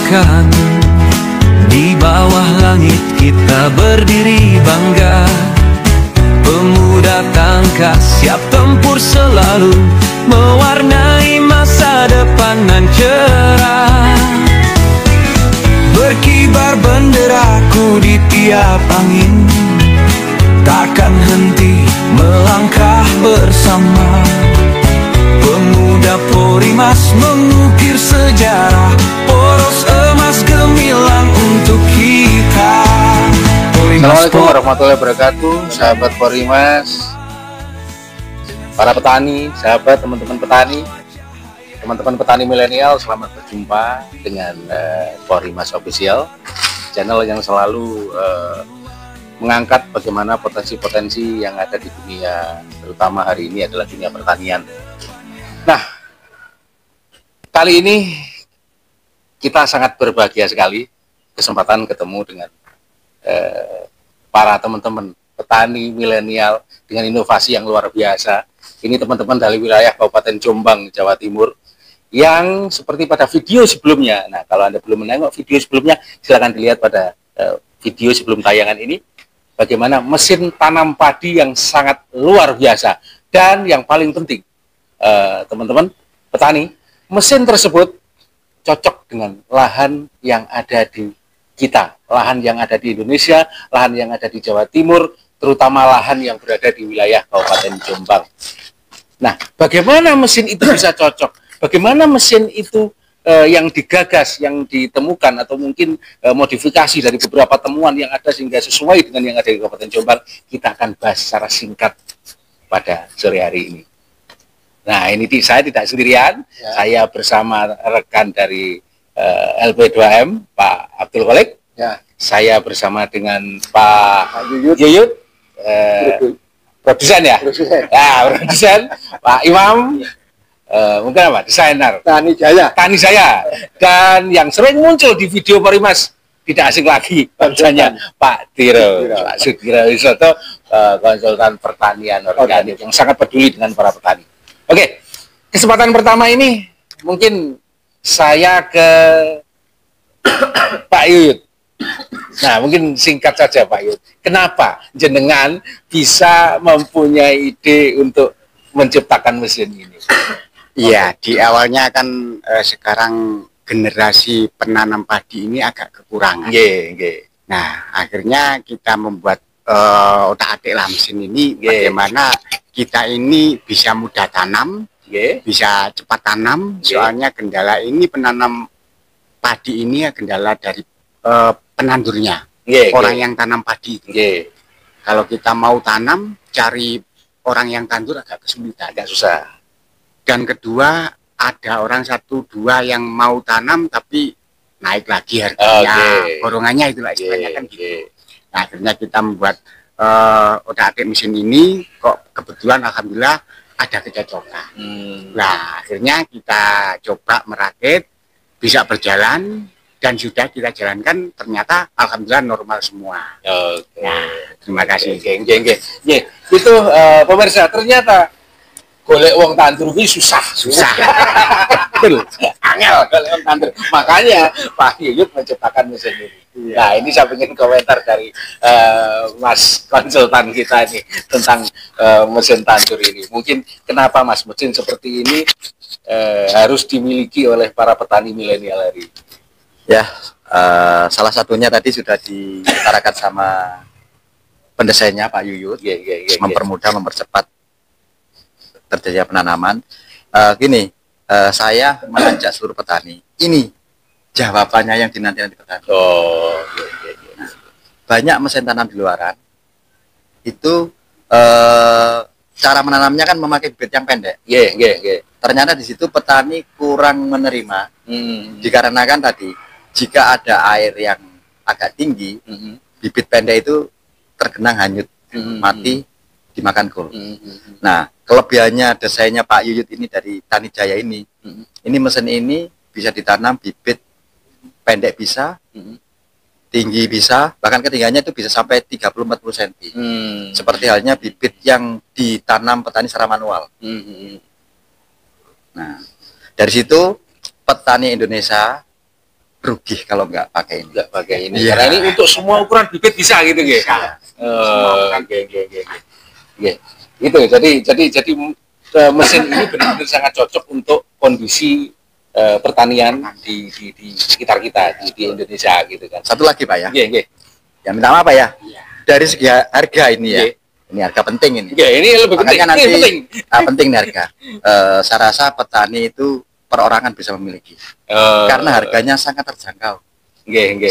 makan. Di bawah langit kita berdiri bangga. Pemuda tangkas siap tempur selalu, mewarnai masa depan nan cerah. Berkibar benderaku di tiap angin, takkan henti melangkah bersama. Pemuda Porimas mengukir sejarah, poros emas gemilang untuk kita. Assalamualaikum warahmatullahi wabarakatuh, sahabat Porimas, para petani, sahabat teman-teman petani milenial, selamat berjumpa dengan Porimas Official, channel yang selalu mengangkat bagaimana potensi-potensi yang ada di dunia, terutama hari ini adalah dunia pertanian. Nah, kali ini kita sangat berbahagia sekali kesempatan ketemu dengan para teman-teman petani milenial dengan inovasi yang luar biasa. Ini teman-teman dari wilayah Kabupaten Jombang, Jawa Timur, yang seperti pada video sebelumnya. Nah, kalau Anda belum menengok video sebelumnya, silakan dilihat pada video sebelum tayangan ini, bagaimana mesin tanam padi yang sangat luar biasa. Dan yang paling penting, teman-teman petani, mesin tersebut cocok dengan lahan yang ada di kita, lahan yang ada di Indonesia, lahan yang ada di Jawa Timur, terutama lahan yang berada di wilayah Kabupaten Jombang. Nah, bagaimana mesin itu bisa cocok? Bagaimana mesin itu yang digagas, yang ditemukan, atau mungkin modifikasi dari beberapa temuan yang ada sehingga sesuai dengan yang ada di Kabupaten Jombang, kita akan bahas secara singkat pada sore hari ini. Nah, ini saya tidak sendirian, ya. Saya bersama rekan dari LP2M, Pak Abdul Kholik. Ya. Saya bersama dengan Pak Yuyut, produsen ya? Produsen, Pak Imam, mungkin apa? Desainer. Tani Jaya. Dan yang sering muncul di video Porimas, tidak asing lagi, wajahnya Pak Tiro, Pak Sudiro Wisoto, konsultan pertanian organik yang sangat peduli dengan para petani. Oke, kesempatan pertama ini mungkin saya ke Pak Yuyut. Nah, mungkin singkat saja Pak Yuyut. Kenapa jenengan bisa mempunyai ide untuk menciptakan mesin ini? Iya, di awalnya kan sekarang generasi penanam padi ini agak kekurangan. Nah, akhirnya kita membuat otak-atik lah mesin ini, bagaimana kita ini bisa mudah tanam, bisa cepat tanam. Soalnya kendala ini penanam padi ini ya kendala dari penandurnya, orang yang tanam padi itu. Kalau kita mau tanam, cari orang yang tandur agak kesulitan, agak susah. Dan kedua, ada orang satu dua yang mau tanam tapi naik lagi harganya, borongannya itulah istilahnya kan gitu. Nah, akhirnya kita membuat otak-atik mesin ini, kok kebetulan alhamdulillah ada kecocokan. Nah, akhirnya kita coba merakit, bisa berjalan, dan sudah kita jalankan, ternyata alhamdulillah normal semua. Nah, terima kasih. Itu pemirsa, ternyata golek wong tandur ini susah. Betul. Angel golek wong tandur. Makanya Pak Yuyut menciptakan mesin ini. Nah, ini saya ingin komentar dari Mas konsultan kita ini tentang mesin tandur ini. Mungkin kenapa Mas mesin seperti ini harus dimiliki oleh para petani milenial hari ini? Ya, salah satunya tadi sudah diutarakan sama pendesainnya Pak Yuyut, mempermudah, mempercepat terjadinya penanaman. Gini, saya mengajak seluruh petani, ini jawabannya yang dinanti-nanti petani. Nah, banyak mesin tanam di luaran itu cara menanamnya kan memakai bibit yang pendek. Ternyata di situ petani kurang menerima, dikarenakan tadi jika ada air yang agak tinggi, bibit pendek itu tergenang hanyut, mati dimakan kol. Nah, kelebihannya desainnya Pak Yuyut ini dari Tani Jaya ini mesin ini bisa ditanam bibit pendek bisa, tinggi bisa, bahkan ketinggiannya itu bisa sampai 30-40 cm. Seperti halnya bibit yang ditanam petani secara manual. Nah, dari situ petani Indonesia rugi kalau nggak pakai ini. Nggak pakai ini. Ya. Karena ini untuk semua ukuran bibit bisa gitu, gitu. Itu jadi mesin ini benar-benar sangat cocok untuk kondisi pertanian di sekitar kita di Indonesia gitu kan. Satu lagi Pak ya. Yang minta maaf Pak ya. Dari segi harga ini ya. Ini harga penting ini. Ini lebih penting. Nanti, penting. Penting nih harga. Saya rasa petani itu perorangan bisa memiliki. Karena harganya sangat terjangkau.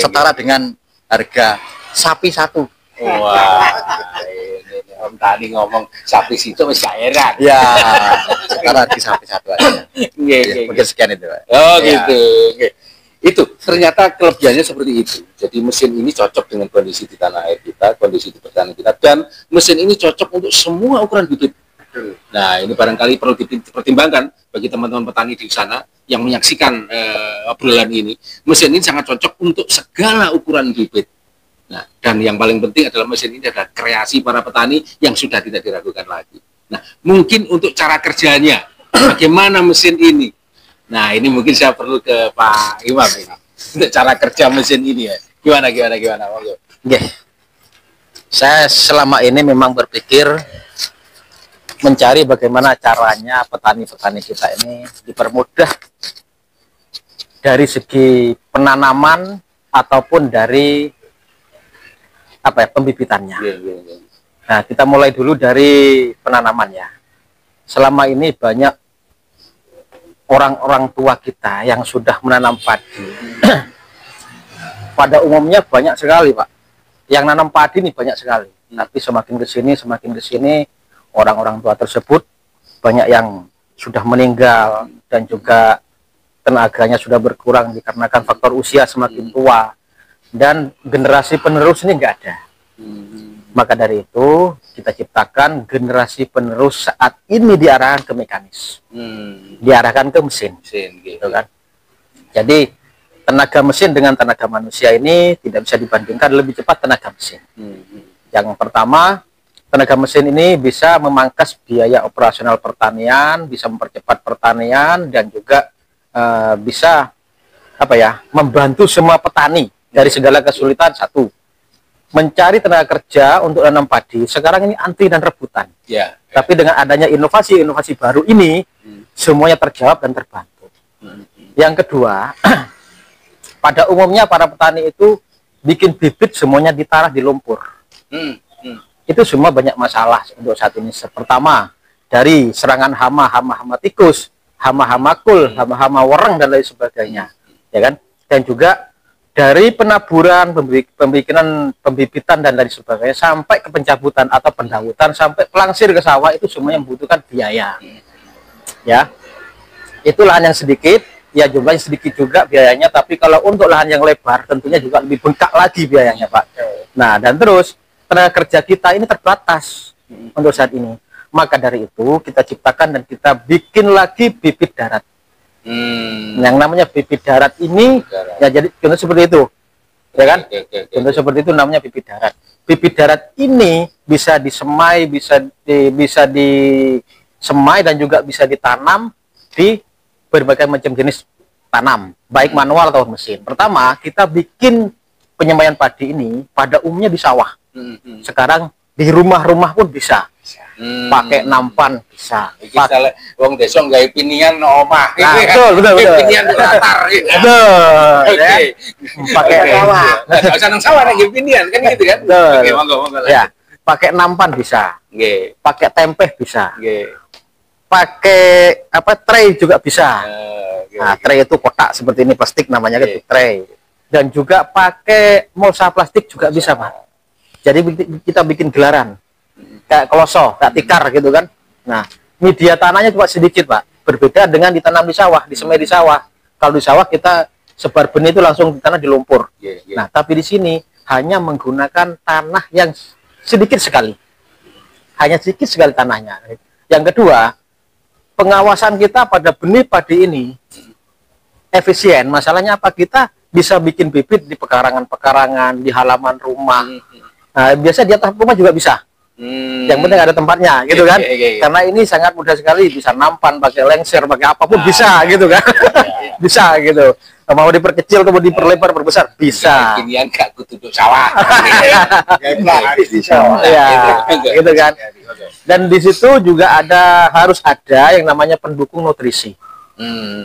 Setara dengan harga sapi satu. Wah. Om tadi ngomong sapi situ masih heran. Ya, setara harga sapi satu aja. Mungkin sekian itu Pak. Gitu. Itu ternyata kelebihannya seperti itu. Jadi mesin ini cocok dengan kondisi di tanah air kita, kondisi di pertanian kita, dan mesin ini cocok untuk semua ukuran bibit. Nah, ini barangkali perlu dipertimbangkan bagi teman-teman petani di sana yang menyaksikan obrolan ini. Mesin ini sangat cocok untuk segala ukuran bibit. Nah, dan yang paling penting adalah mesin ini adalah kreasi para petani yang sudah tidak diragukan lagi. Nah, mungkin untuk cara kerjanya, bagaimana mesin ini? Nah, ini mungkin saya perlu ke Pak Imam ini untuk cara kerja mesin ini ya. Gimana? Saya selama ini memang berpikir mencari bagaimana caranya petani-petani kita ini dipermudah dari segi penanaman ataupun dari pembibitannya. Nah, kita mulai dulu dari penanamannya. Selama ini banyak orang-orang tua kita yang sudah menanam padi. Pada umumnya banyak sekali Pak yang nanam padi ini, banyak sekali. Tapi semakin ke sini orang-orang tua tersebut banyak yang sudah meninggal dan juga tenaganya sudah berkurang dikarenakan faktor usia semakin tua dan generasi penerus ini enggak ada. Maka dari itu kita ciptakan generasi penerus saat ini diarahkan ke mekanis, diarahkan ke mesin, gitu kan. Jadi tenaga mesin dengan tenaga manusia ini tidak bisa dibandingkan, lebih cepat tenaga mesin. Yang pertama, tenaga mesin ini bisa memangkas biaya operasional pertanian, bisa mempercepat pertanian, dan juga bisa membantu semua petani dari segala kesulitan. Satu, mencari tenaga kerja untuk nanam padi sekarang ini antri dan rebutan. Tapi dengan adanya inovasi baru ini, semuanya terjawab dan terbantu. Yang kedua, pada umumnya para petani itu bikin bibit semuanya ditaruh di lumpur. Itu semua banyak masalah untuk saat ini. Pertama, dari serangan hama tikus, hama kul, hama wereng dan lain sebagainya, ya kan? Dan juga dari penaburan, pembibitan dan lain sebagainya sampai ke pencabutan atau pendautan sampai pelangsir ke sawah, itu semuanya membutuhkan biaya. Ya, itu lahan yang sedikit, ya jumlahnya sedikit juga biayanya, tapi kalau untuk lahan yang lebar tentunya juga lebih bengkak lagi biayanya Pak. Nah, dan terus tenaga kerja kita ini terbatas untuk saat ini. Maka dari itu kita ciptakan dan kita bikin lagi bibit darat. Yang namanya bibit darat ini ya jadi contoh seperti itu, ya kan? Contoh seperti itu namanya bibit darat. Bibit darat ini bisa disemai, bisa disemai dan juga bisa ditanam di berbagai macam jenis tanam, baik manual atau mesin. Pertama, kita bikin penyemaian padi ini pada umumnya di sawah. Sekarang di rumah-rumah pun bisa. Pakai nampan bisa. Pakai wong desa gawe pinian no omah. Nah, betul. Pinian di latar. Betul. Pakai sawah. Enggak usah nang sawah nek pinian kan gitu kan. Oke, monggo. Ya, pakai nampan bisa. Nggih. Pakai tempeh bisa. Nggih. Pakai tray juga bisa. Nah, tray itu kotak seperti ini, plastik namanya gitu, tray. Dan juga pakai mulsa plastik juga bisa, Pak. Jadi kita bikin gelaran. Kayak kloso, kayak tikar gitu kan. Nah, media tanahnya cuma sedikit Pak, berbeda dengan ditanam di sawah, disemai di sawah. Kalau di sawah kita sebar benih itu langsung ditanam di lumpur. Nah, tapi di sini hanya menggunakan tanah yang sedikit sekali, hanya sedikit sekali tanahnya. Yang kedua, pengawasan kita pada benih padi ini efisien. Masalahnya apa? Kita bisa bikin bibit di pekarangan-pekarangan, di halaman rumah. Nah, biasa di atas rumah juga bisa. Yang penting ada tempatnya, gitu kan? Karena ini sangat mudah sekali, bisa nampan, pakai lengser, pakai apapun bisa, gitu kan? Bisa, gitu. Mau diperkecil, kemudian diperlebar, perbesar, bisa. Ginian gak kudu sawah. Ya, gitu kan? Dan di situ juga harus ada yang namanya pendukung nutrisi.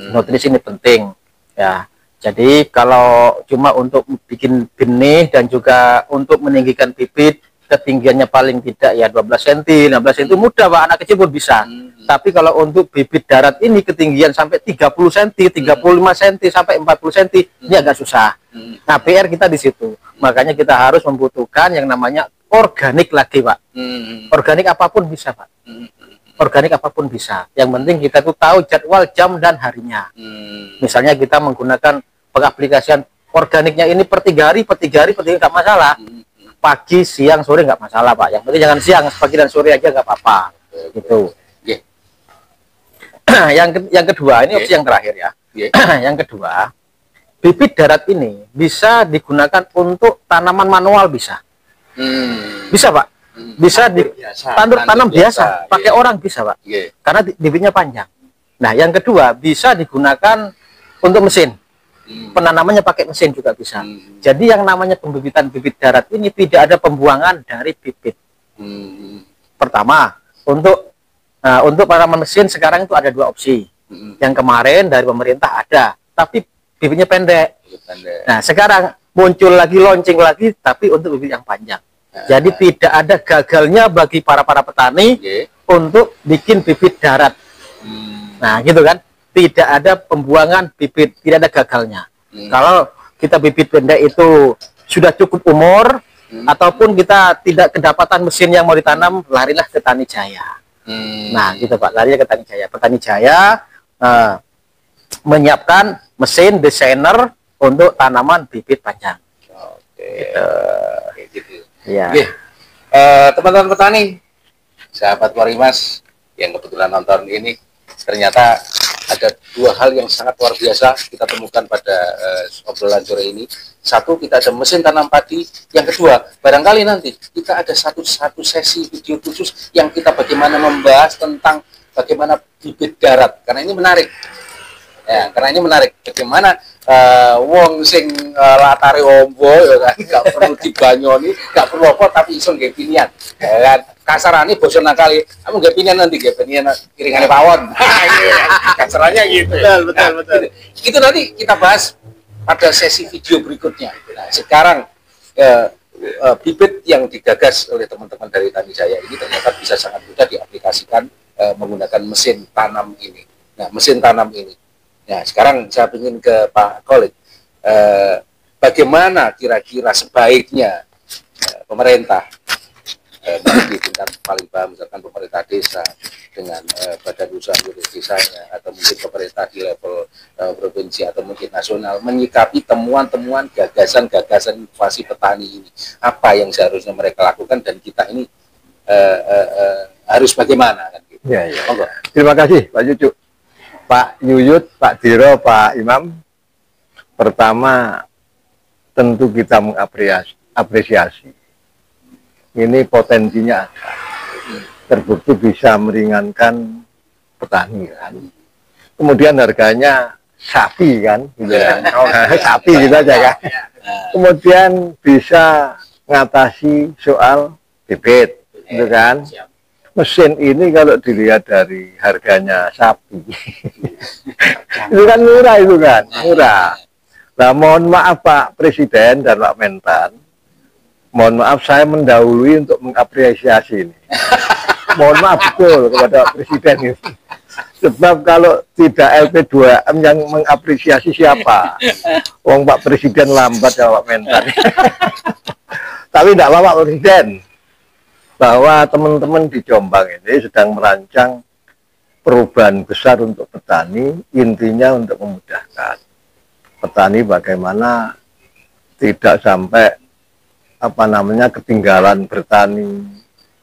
Nutrisi ini penting, ya. Jadi kalau cuma untuk bikin benih dan juga untuk meninggikan bibit, ketinggiannya paling tidak ya 12 cm, 16 cm mudah Pak, anak kecil pun bisa. Tapi kalau untuk bibit darat ini ketinggian sampai 30 cm, 35 cm sampai 40 cm, ini agak susah. Nah, PR kita di situ. Makanya kita harus membutuhkan yang namanya organik lagi, Pak. Organik apapun bisa, Pak. Organik apapun bisa. Yang penting kita tuh tahu jadwal, jam dan harinya. Misalnya kita menggunakan pengaplikasian organiknya ini per 3 hari, nggak masalah. Pagi, siang, sore nggak masalah, Pak. Yang penting jangan siang, pagi dan sore aja nggak apa-apa. Gitu. Yang kedua, ini opsi yang terakhir ya. Yang kedua, bibit darat ini bisa digunakan untuk tanaman manual bisa. Bisa, Pak. Bisa di tanam biasa, pakai orang bisa, Pak. Karena bibitnya panjang. Nah, yang kedua bisa digunakan untuk mesin. Penanamannya pakai mesin juga bisa. Jadi yang namanya pembibitan bibit darat ini tidak ada pembuangan dari bibit. Pertama, untuk penanaman mesin sekarang itu ada 2 opsi. Yang kemarin dari pemerintah ada, tapi bibitnya pendek. Nah, sekarang muncul lagi, launching lagi, tapi untuk bibit yang panjang. Jadi tidak ada gagalnya bagi para petani untuk bikin bibit darat. Nah, gitu kan? Tidak ada pembuangan bibit, tidak ada gagalnya. Kalau kita bibit pendek itu sudah cukup umur, ataupun kita tidak kedapatan mesin yang mau ditanam, larilah ke Tani Jaya. Nah, gitu Pak, larilah ke Tani Jaya. Petani Jaya menyiapkan mesin desainer untuk tanaman bibit panjang. Gitu. Ya. Teman-teman petani, sahabat Warimas yang kebetulan nonton ini, ternyata ada 2 hal yang sangat luar biasa kita temukan pada obrolan sore ini. Satu, kita ada mesin tanam padi. Yang kedua, barangkali nanti kita ada satu sesi video khusus yang kita bagaimana membahas tentang bagaimana bibit darat, karena ini menarik. Ya, karena ini menarik. Bagaimana wong sing latare ombo ya kan, gak perlu dibanyoni, gak perlu apa, tapi iso nggih pinian. Ya kan, kasarane bosan nakali, kamu nggih pinian nanti nggih pinian kiringane pawon. Kasarannya gitu. Betul. Itu nanti kita bahas pada sesi video berikutnya. Nah, sekarang bibit yang digagas oleh teman-teman dari Tani Jaya ini ternyata bisa sangat mudah diaplikasikan menggunakan mesin tanam ini. Nah, mesin tanam ini. Nah, sekarang saya ingin ke Pak Khalid. Bagaimana kira-kira sebaiknya pemerintah di tingkat paling bawah, misalkan pemerintah desa dengan badan usaha milik desanya, atau mungkin pemerintah di level provinsi atau mungkin nasional, menyikapi temuan-temuan gagasan-gagasan inovasi petani ini? Apa yang seharusnya mereka lakukan dan kita ini harus bagaimana? Kan, gitu. Ya. Terima kasih Pak Cucu, Pak Yuyut, Pak Diro, Pak Imam. Pertama, tentu kita mengapresiasi. Ini potensinya ada. Terbukti bisa meringankan petani kan. Kemudian harganya sapi kan, gitu kan. Sapi gitu aja kan. Kemudian bisa mengatasi soal bibit, gitu kan. Mesin ini kalau dilihat dari harganya sapi, itu kan murah, itu kan murah. Nah, mohon maaf Pak Presiden dan Pak Mentan, mohon maaf saya mendahului untuk mengapresiasi ini. Mohon maaf betul kepada Presiden ini. Sebab kalau tidak LP2M yang mengapresiasi siapa? Wong Pak Presiden lambat ya Pak Mentan. Tapi tidak apa-apa Pak Presiden, bahwa teman-teman di Jombang ini sedang merancang perubahan besar untuk petani, intinya untuk memudahkan petani bagaimana tidak sampai ketinggalan bertani,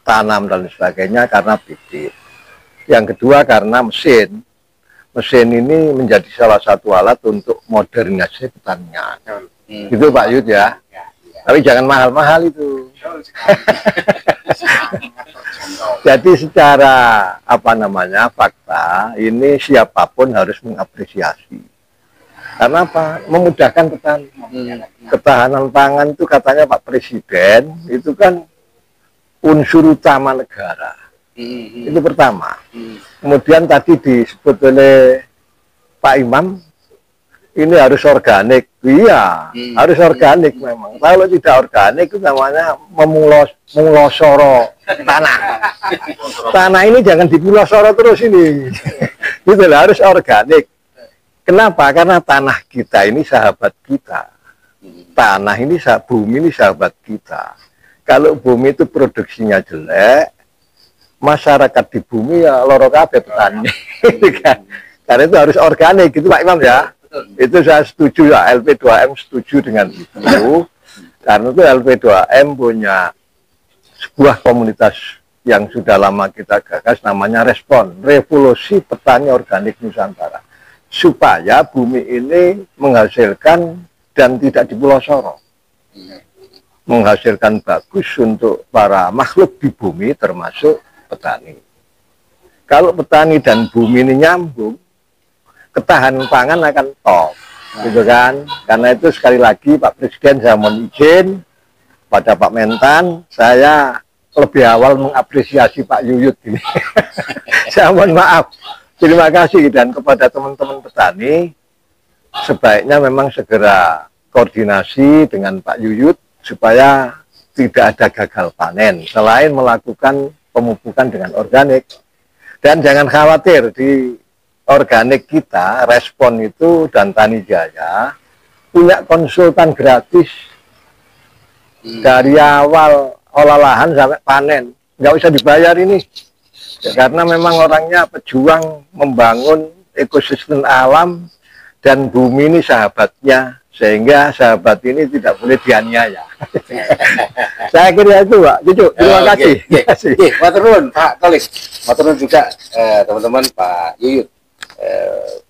tanam dan sebagainya karena bibit. Yang kedua karena mesin. Mesin ini menjadi salah satu alat untuk modernisasi pertanian. Itu Pak Yud ya. Tapi jangan mahal-mahal itu. Jadi secara fakta ini siapapun harus mengapresiasi. Karena apa? Memudahkan petani. Ketahanan pangan itu katanya Pak Presiden itu kan unsur utama negara. Itu pertama. Kemudian tadi disebut oleh Pak Imam, ini harus organik. Iya, harus organik memang. Kalau tidak organik itu namanya memulosoro tanah. Tanah ini jangan dipulosoro terus ini. Gitu lah, harus organik. Kenapa? Karena tanah kita ini sahabat kita. Tanah ini, bumi ini sahabat kita. Kalau bumi itu produksinya jelek, masyarakat di bumi ya loro kabeh petani. Karena itu harus organik, gitu Pak Imam ya. Itu saya setuju ya, LP2M setuju dengan itu. Karena itu LP2M punya sebuah komunitas yang sudah lama kita gagas, namanya Respon, Revolusi Petani Organik Nusantara. Supaya bumi ini menghasilkan dan tidak dipulosoro. Menghasilkan bagus untuk para makhluk di bumi termasuk petani. Kalau petani dan bumi ini nyambung, ketahanan pangan akan top, gitu kan? Karena itu sekali lagi Pak Presiden saya mohon izin pada Pak Mentan, saya lebih awal mengapresiasi Pak Yuyut ini. Saya mohon maaf. Terima kasih, dan kepada teman-teman petani sebaiknya memang segera koordinasi dengan Pak Yuyut supaya tidak ada gagal panen selain melakukan pemupukan dengan organik. Dan jangan khawatir, di organik kita Respon itu dan Tani Jaya punya konsultan gratis dari awal olah lahan sampai panen, nggak usah dibayar ini. Karena memang orangnya pejuang membangun ekosistem alam dan bumi ini sahabatnya, sehingga sahabat ini tidak boleh dianiaya. Saya kira itu Pak Cucu, terima kasih. Matur nuwun Pak Tolis, matur nuwun juga teman-teman Pak Yuyut,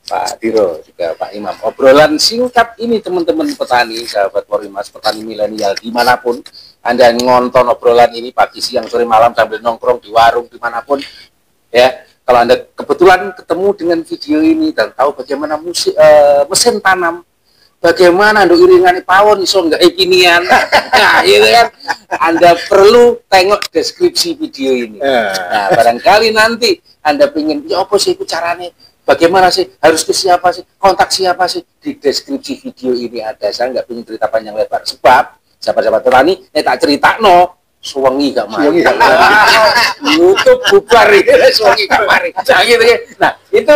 Pak Diro, juga Pak Imam. Obrolan singkat ini teman-teman petani, sahabat Porimas, petani milenial dimanapun Anda ngonton obrolan ini pagi, siang, sore, malam sambil nongkrong di warung dimanapun ya. Kalau Anda kebetulan ketemu dengan video ini dan tahu bagaimana mesin tanam, bagaimana untuk iringan pawon iso nggak ipinian, nah itu kan Anda perlu tengok deskripsi video ini. Nah barangkali nanti Anda pengen ya apa sih itu caranya, bagaimana sih, harus ke siapa sih, kontak siapa sih, di deskripsi video ini ada. Saya nggak pengen cerita panjang lebar sebab sahabat-sahabat petani, tak cerita no, suwengi gak mari. YouTube bubar ini, suwengi gak mari. Nah, itu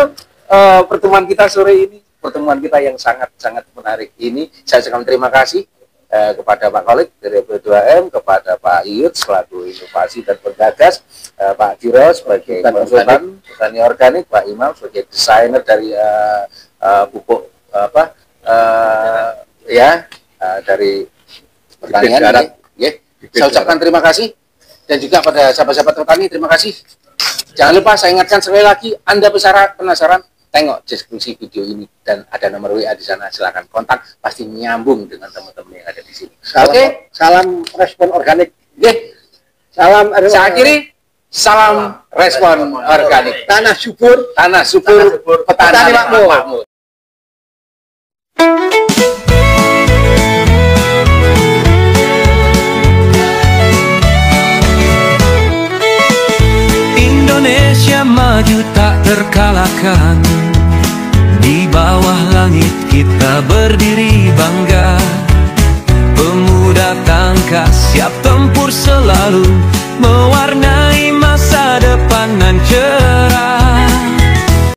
pertemuan kita sore ini, pertemuan kita yang sangat-sangat menarik ini. Saya ucapkan terima kasih kepada Pak Kolik dari LP2M, kepada Pak Yuyut selaku inovasi dan penggagas, Pak Diro sebagai konsultan petani organik, Pak Imam sebagai desainer dari pupuk dari pertanian. Saya ucapkan terima kasih, dan juga pada sahabat-sahabat petani terima kasih. Jangan lupa saya ingatkan sekali lagi, Anda penasaran, tengok deskripsi video ini dan ada nomor WA di sana, silahkan kontak, pasti nyambung dengan teman-teman yang ada di sini. Oke, salam Respon organik. Salam. Saya akhiri, salam Respon organik. Tanah subur, petani makmur. Indonesia maju tak terkalahkan, di bawah langit kita berdiri bangga. Pemuda tangkas siap tempur selalu,